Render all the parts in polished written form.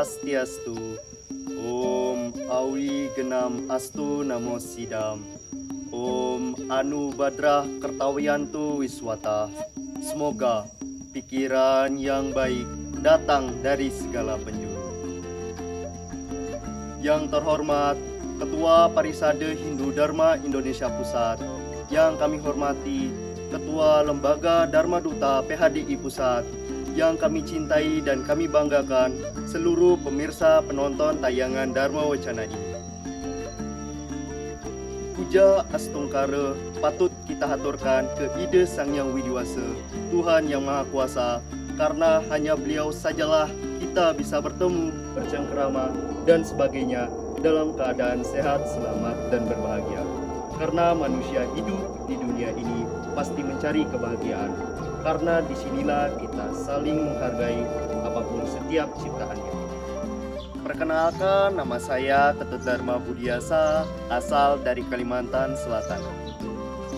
Swastiastu. Om Awi Genam Astu Namo Sidam. Om Anu Badrah Kertawiyantu Wiswata. Semoga pikiran yang baik datang dari segala penjuru. Yang terhormat Ketua Parisade Hindu Dharma Indonesia Pusat, yang kami hormati Ketua Lembaga Dharma Duta PHDI Pusat, yang kami cintai dan kami banggakan seluruh pemirsa penonton tayangan Dharma Wacana ini. Puja Astungkara patut kita haturkan ke Ide Sang Yang Widiwasa, Tuhan Yang Maha Kuasa, karena hanya Beliau sajalah kita bisa bertemu, bercengkrama, dan sebagainya dalam keadaan sehat, selamat, dan berbahagia. Karena manusia hidup di dunia ini pasti mencari kebahagiaan. Karena disinilah kita saling menghargai apapun setiap ciptaannya. Perkenalkan, nama saya Ketut Dharma Budiasa, asal dari Kalimantan Selatan.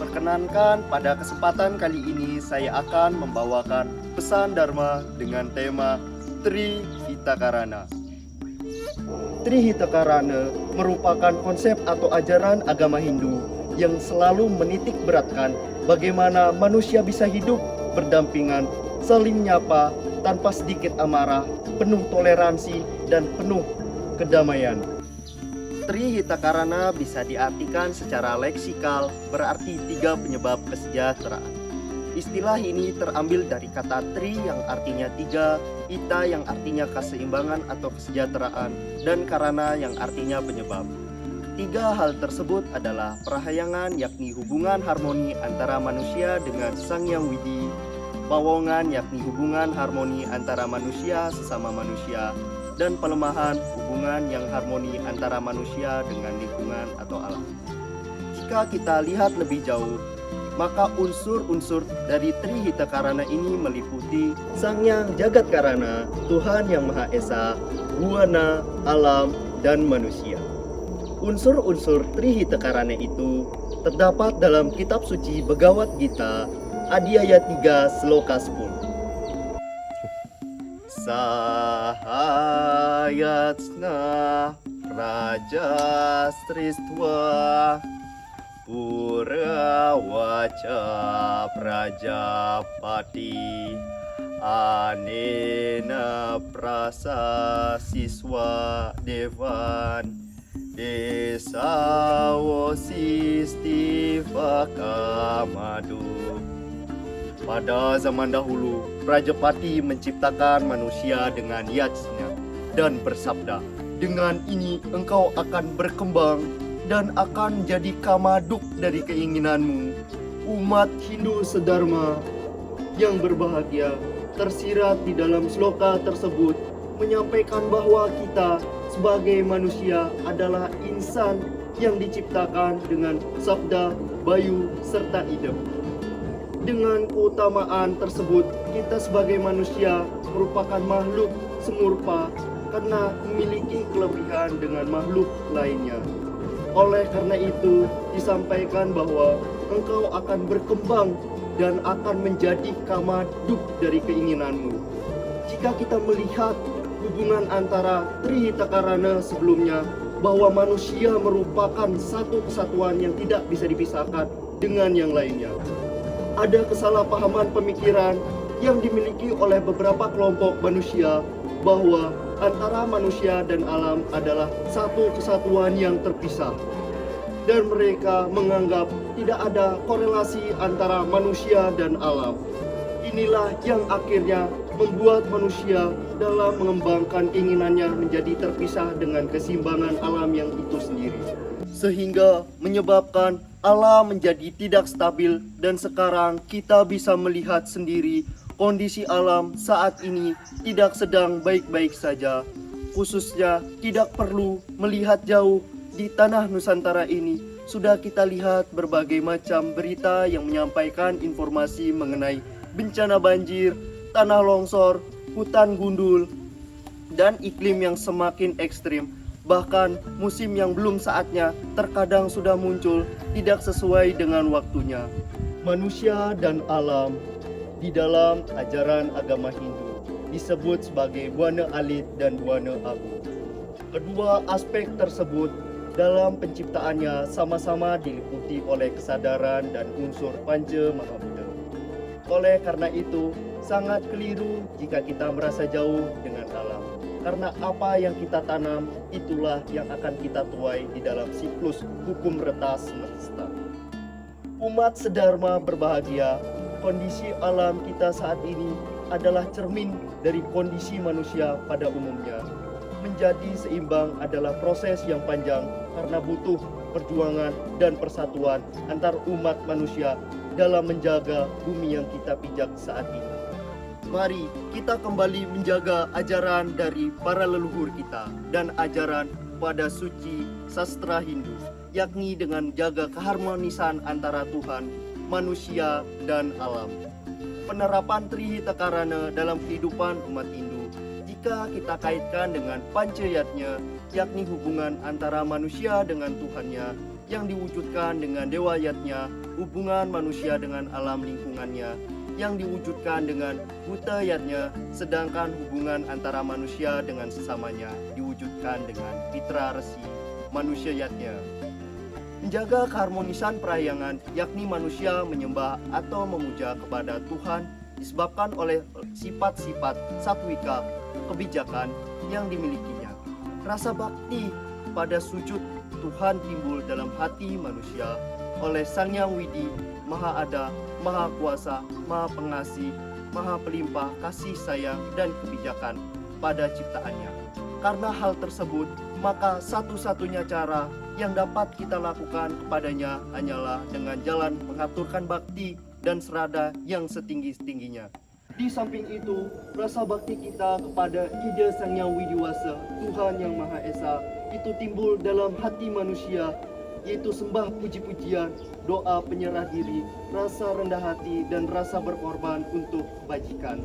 Perkenankan, pada kesempatan kali ini saya akan membawakan pesan Dharma dengan tema Tri Hitakarana. Tri Hitakarana merupakan konsep atau ajaran agama Hindu yang selalu menitik beratkan bagaimana manusia bisa hidup berdampingan, saling nyapa, tanpa sedikit amarah, penuh toleransi, dan penuh kedamaian. Tri Hitakarana bisa diartikan secara leksikal, berarti 3 penyebab kesejahteraan. Istilah ini terambil dari kata tri yang artinya 3, hita yang artinya keseimbangan atau kesejahteraan, dan karana yang artinya penyebab. 3 hal tersebut adalah prahayangan, yakni hubungan harmoni antara manusia dengan Sang Yang Widi, pawongan, yakni hubungan harmoni antara manusia sesama manusia, dan pelemahan, hubungan yang harmoni antara manusia dengan lingkungan atau alam. Jika kita lihat lebih jauh, maka unsur-unsur dari Tri Hitakarana ini meliputi Sang Yang Jagatkarana, Tuhan Yang Maha Esa, buana, alam, dan manusia. Unsur-unsur Tri Hitakarana itu terdapat dalam kitab suci Bhagavad Gita, Adhyaya 3, Sloka 10. Sahayatsna Raja Stristva Purawaca Prajapati Anena Prasa Siswa Devan Desawosistivaka-madu. Pada zaman dahulu, Prajapati menciptakan manusia dengan yatsnya dan bersabda, "Dengan ini engkau akan berkembang dan akan jadi kamaduk dari keinginanmu." Umat Hindu sedharma yang berbahagia tersirat di dalam sloka tersebut menyampaikan bahwa kita sebagai manusia adalah insan yang diciptakan dengan sabda, bayu, serta idem. Dengan keutamaan tersebut, kita sebagai manusia merupakan makhluk semurpa karena memiliki kelebihan dengan makhluk lainnya. Oleh karena itu, disampaikan bahwa engkau akan berkembang dan akan menjadi kamaduk dari keinginanmu. Jika kita melihat hubungan antara Tri Hitakarana sebelumnya, bahwa manusia merupakan satu kesatuan yang tidak bisa dipisahkan dengan yang lainnya. Ada kesalahpahaman pemikiran yang dimiliki oleh beberapa kelompok manusia bahwa antara manusia dan alam adalah satu kesatuan yang terpisah. Dan mereka menganggap tidak ada korelasi antara manusia dan alam. Inilah yang akhirnya membuat manusia dalam mengembangkan keinginannya menjadi terpisah dengan keseimbangan alam yang itu sendiri. Sehingga menyebabkan alam menjadi tidak stabil, dan sekarang kita bisa melihat sendiri kondisi alam saat ini tidak sedang baik-baik saja. Khususnya tidak perlu melihat jauh, di tanah Nusantara ini sudah kita lihat berbagai macam berita yang menyampaikan informasi mengenai bencana banjir, tanah longsor, hutan gundul, dan iklim yang semakin ekstrim. Bahkan musim yang belum saatnya terkadang sudah muncul tidak sesuai dengan waktunya. Manusia dan alam di dalam ajaran agama Hindu disebut sebagai Buana Alit dan Buana Abu. Kedua aspek tersebut dalam penciptaannya sama-sama diliputi oleh kesadaran dan unsur Panca Mahabhuta. Oleh karena itu, sangat keliru jika kita merasa jauh dengan alam. Karena apa yang kita tanam, itulah yang akan kita tuai di dalam siklus hukum reta semesta. Umat sedharma berbahagia, kondisi alam kita saat ini adalah cermin dari kondisi manusia pada umumnya. Menjadi seimbang adalah proses yang panjang karena butuh perjuangan dan persatuan antar umat manusia dalam menjaga bumi yang kita pijak saat ini. Mari kita kembali menjaga ajaran dari para leluhur kita dan ajaran pada suci sastra Hindu, yakni dengan jaga keharmonisan antara Tuhan, manusia, dan alam. Penerapan Trihita Karana dalam kehidupan umat Hindu, jika kita kaitkan dengan Pancayatnya, yakni hubungan antara manusia dengan Tuhannya, yang diwujudkan dengan Dewayatnya, hubungan manusia dengan alam lingkungannya, yang diwujudkan dengan Bhutayatnya, sedangkan hubungan antara manusia dengan sesamanya diwujudkan dengan Pitra Resi Manusiayatnya. Menjaga keharmonisan perairangan, yakni manusia menyembah atau memuja kepada Tuhan, disebabkan oleh sifat-sifat satwika, kebijakan yang dimilikinya. Rasa bakti pada sujud Tuhan timbul dalam hati manusia oleh Sang Yang Widi, Maha Ada, Maha Kuasa, Maha Pengasih, Maha Pelimpah kasih sayang dan kebijakan pada ciptaannya. Karena hal tersebut, maka satu-satunya cara yang dapat kita lakukan kepadanya hanyalah dengan jalan mengaturkan bakti dan serada yang setinggi-tingginya. Di samping itu, rasa bakti kita kepada Ida Sang Yang Widiwasa, Tuhan Yang Maha Esa, itu timbul dalam hati manusia, yaitu sembah puji-pujian, doa penyerah diri, rasa rendah hati, dan rasa berkorban untuk kebajikan.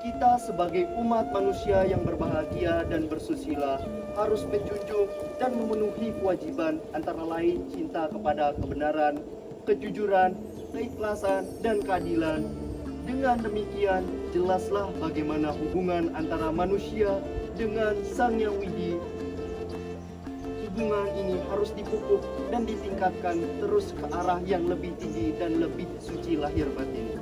Kita sebagai umat manusia yang berbahagia dan bersusila harus menjunjung dan memenuhi kewajiban antara lain cinta kepada kebenaran, kejujuran, keikhlasan, dan keadilan. Dengan demikian, jelaslah bagaimana hubungan antara manusia dengan Sang Yang Widi. Hubungan ini harus dipupuk dan ditingkatkan terus ke arah yang lebih tinggi dan lebih suci lahir batin.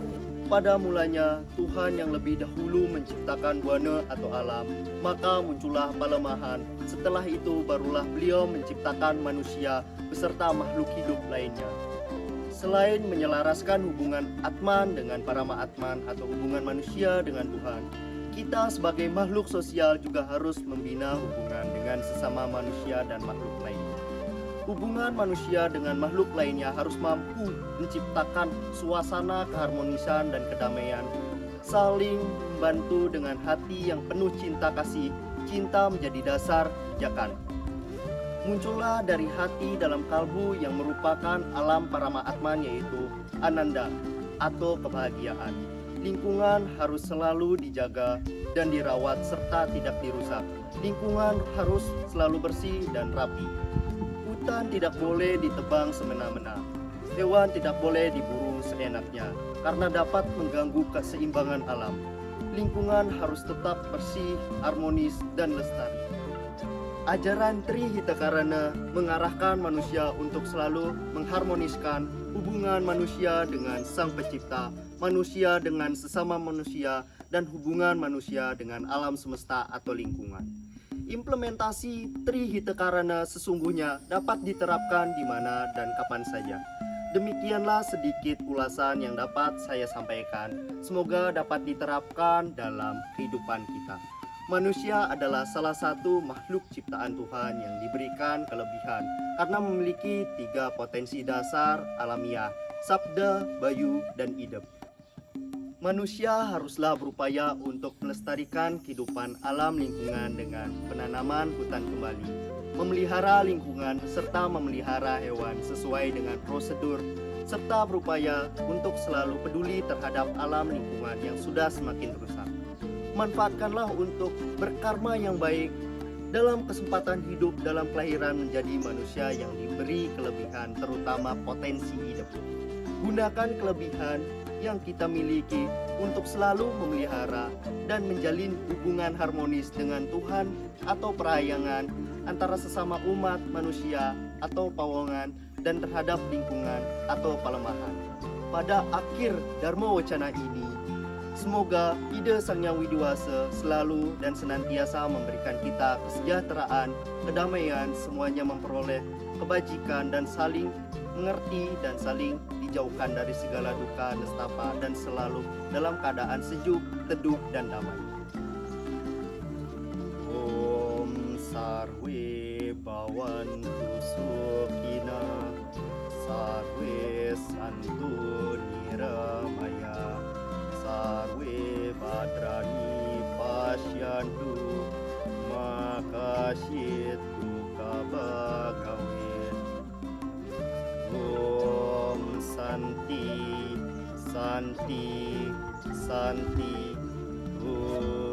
Pada mulanya, Tuhan yang lebih dahulu menciptakan buana atau alam, maka muncullah pelemahan. Setelah itu barulah beliau menciptakan manusia beserta makhluk hidup lainnya. Selain menyelaraskan hubungan Atman dengan Parama Atman atau hubungan manusia dengan Tuhan, kita sebagai makhluk sosial juga harus membina hubungan dengan sesama manusia dan makhluk lainnya. Hubungan manusia dengan makhluk lainnya harus mampu menciptakan suasana keharmonisan dan kedamaian, saling membantu dengan hati yang penuh cinta kasih. Cinta menjadi dasar pijakan. Muncullah dari hati dalam kalbu yang merupakan alam Parama Atman, yaitu Ananda atau kebahagiaan. Lingkungan harus selalu dijaga dan dirawat serta tidak dirusak. Lingkungan harus selalu bersih dan rapi. Hutan tidak boleh ditebang semena-mena. Hewan tidak boleh diburu seenaknya karena dapat mengganggu keseimbangan alam. Lingkungan harus tetap bersih, harmonis, dan lestari. Ajaran Trihita Karana mengarahkan manusia untuk selalu mengharmoniskan hubungan manusia dengan Sang Pencipta, manusia dengan sesama manusia, dan hubungan manusia dengan alam semesta atau lingkungan. Implementasi Trihita Karana sesungguhnya dapat diterapkan di mana dan kapan saja. Demikianlah sedikit ulasan yang dapat saya sampaikan. Semoga dapat diterapkan dalam kehidupan kita. Manusia adalah salah satu makhluk ciptaan Tuhan yang diberikan kelebihan karena memiliki 3 potensi dasar alamiah, sabda, bayu, dan idep. Manusia haruslah berupaya untuk melestarikan kehidupan alam lingkungan dengan penanaman hutan kembali, memelihara lingkungan serta memelihara hewan sesuai dengan prosedur, serta berupaya untuk selalu peduli terhadap alam lingkungan yang sudah semakin rusak. Manfaatkanlah untuk berkarma yang baik dalam kesempatan hidup dalam kelahiran menjadi manusia yang diberi kelebihan, terutama potensi hidup. Gunakan kelebihan yang kita miliki untuk selalu memelihara dan menjalin hubungan harmonis dengan Tuhan atau perayangan antara sesama umat manusia atau pawongan dan terhadap lingkungan atau pelemahan. Pada akhir Dharma Wacana ini, semoga ide Sang Hyang Widiwasa selalu dan senantiasa memberikan kita kesejahteraan, kedamaian, semuanya memperoleh kebajikan dan saling mengerti dan saling dijauhkan dari segala duka, nestapa, dan selalu dalam keadaan sejuk, teduh, dan damai. Om Sarwe Bhavantu Sukhina Sarwe Santu Niramaya Sarwe Bhadrani Pashyantu Makashitu Kabagawe. Om Santi Santi Santi Om.